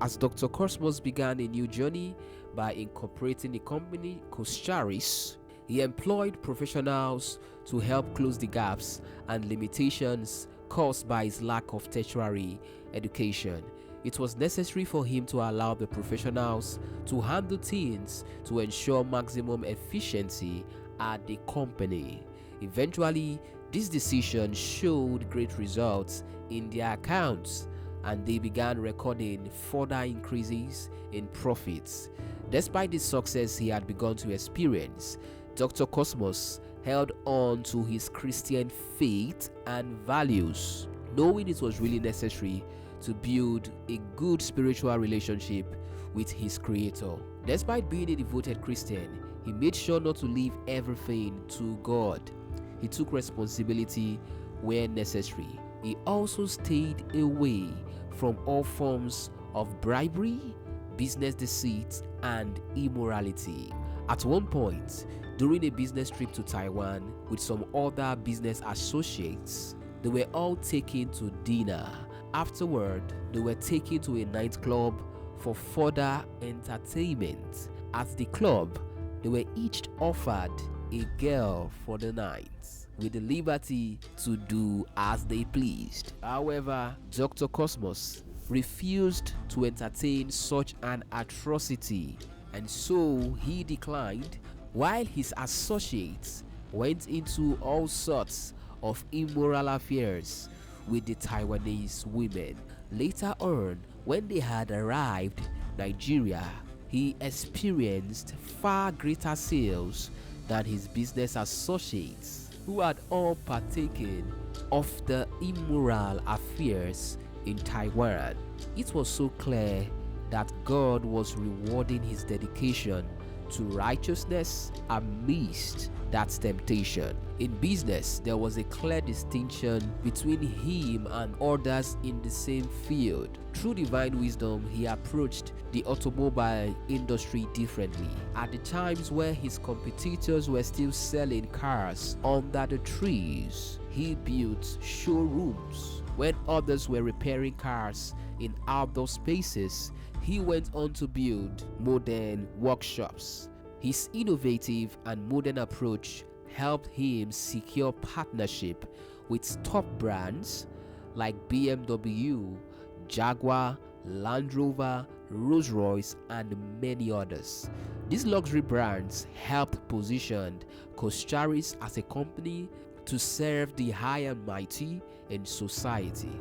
As Dr. Cosmos began a new journey by incorporating the company Coscharis, he employed professionals to help close the gaps and limitations caused by his lack of tertiary education. It was necessary for him to allow the professionals to handle things to ensure maximum efficiency at the company. Eventually, this decision showed great results in their accounts, and they began recording further increases in profits. Despite the success he had begun to experience, Dr. Cosmos held on to his Christian faith and values, knowing it was really necessary to build a good spiritual relationship with his Creator. Despite being a devoted Christian, he made sure not to leave everything to God. He took responsibility where necessary. He also stayed away from all forms of bribery, business deceit, and immorality. At one point, during a business trip to Taiwan with some other business associates, they were all taken to dinner. Afterward, they were taken to a nightclub for further entertainment. At the club, they were each offered a girl for the night, with the liberty to do as they pleased. However, Dr. Cosmos refused to entertain such an atrocity, and so he declined, while his associates went into all sorts of immoral affairs with the Taiwanese women. Later on, when they had arrived in Nigeria, he experienced far greater sales than his business associates, who had all partaken of the immoral affairs in Taiwan. It was so clear that God was rewarding his dedication to righteousness amidst that temptation. In business, there was a clear distinction between him and others in the same field. Through divine wisdom, he approached the automobile industry differently. At the times where his competitors were still selling cars under the trees, he built showrooms. When others were repairing cars in outdoor spaces, he went on to build modern workshops. His innovative and modern approach helped him secure partnership with top brands like BMW, Jaguar, Land Rover, Rolls-Royce, and many others. These luxury brands helped position Coscharis as a company to serve the high and mighty in society,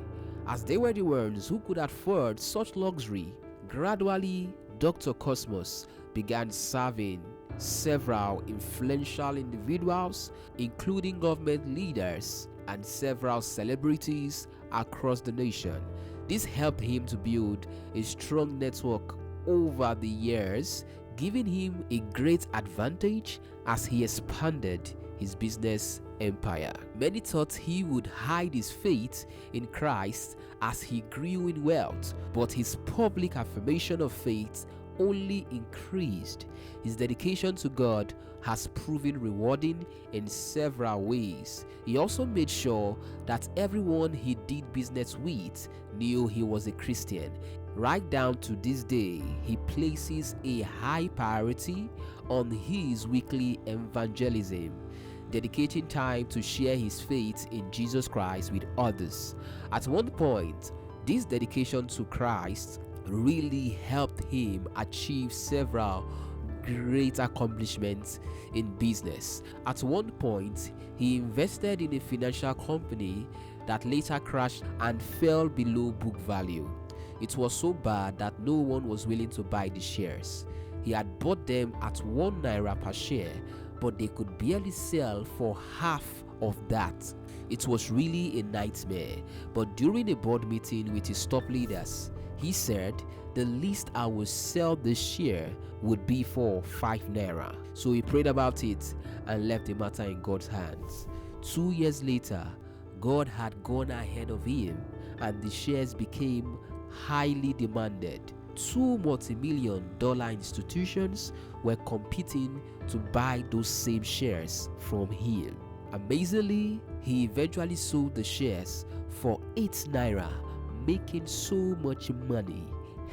as they were the ones who could afford such luxury. Gradually, Dr. Cosmos began serving several influential individuals, including government leaders and several celebrities across the nation. This helped him to build a strong network over the years, giving him a great advantage as he expanded his business empire. Many thought he would hide his faith in Christ as he grew in wealth, but his public affirmation of faith only increased. His dedication to God has proven rewarding in several ways. He also made sure that everyone he did business with knew he was a Christian. Right down to this day, he places a high priority on his weekly evangelism, dedicating time to share his faith in Jesus Christ with others. At one point, this dedication to Christ really helped him achieve several great accomplishments in business. At one point, he invested in a financial company that later crashed and fell below book value. It was so bad that no one was willing to buy the shares. He had bought them at 1 naira per share, but they could barely sell for half of that. It was really a nightmare. But during a board meeting with his top leaders, he said the least I would sell this share would be for 5 naira. So he prayed about it and left the matter in God's hands. 2 years later, God had gone ahead of him and the shares became highly demanded. 2 multi-million-dollar institutions were competing to buy those same shares from him. Amazingly, he eventually sold the shares for 8 naira, making so much money.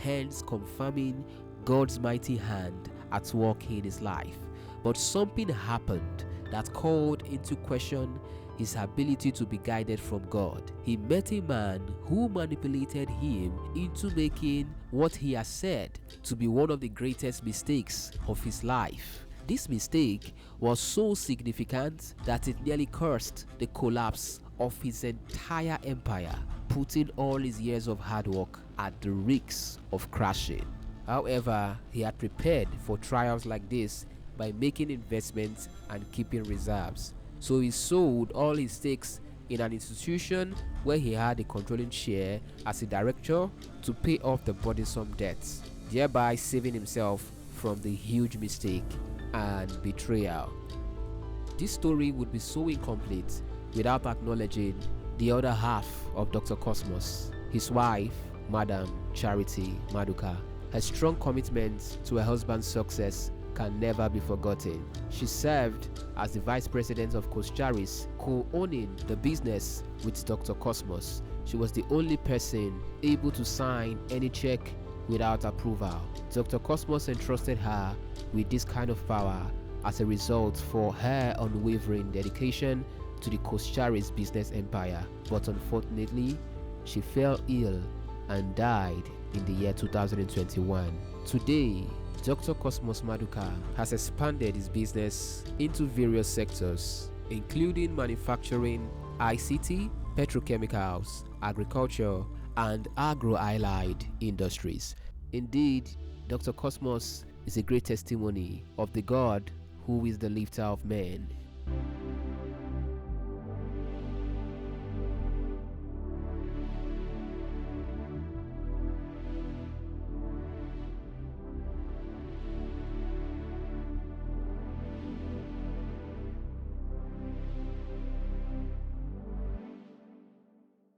hence confirming God's mighty hand at work in his life. But something happened that called into question his ability to be guided from God. He met a man who manipulated him into making what he has said to be one of the greatest mistakes of his life. This mistake was so significant that it nearly caused the collapse of his entire empire, putting all his years of hard work at the risk of crashing. However, he had prepared for trials like this by making investments and keeping reserves. So he sold all his stakes in an institution where he had a controlling share as a director to pay off the burdensome debts, thereby saving himself from the huge mistake and betrayal. This story would be so incomplete without acknowledging the other half of Dr. Cosmos, his wife, Madam Charity Maduka. Her strong commitment to her husband's success can never be forgotten. She served as the vice president of Coscharis, co-owning the business with Dr. Cosmos. She was the only person able to sign any check without approval. Dr. Cosmos entrusted her with this kind of power as a result for her unwavering dedication to the Coscharis business empire. But unfortunately, she fell ill and died in the year 2021. Today, Dr. Cosmos Maduka has expanded his business into various sectors, including manufacturing, ICT, petrochemicals, agriculture, and agro-allied industries. Indeed, Dr. Cosmos is a great testimony of the God who is the lifter of men.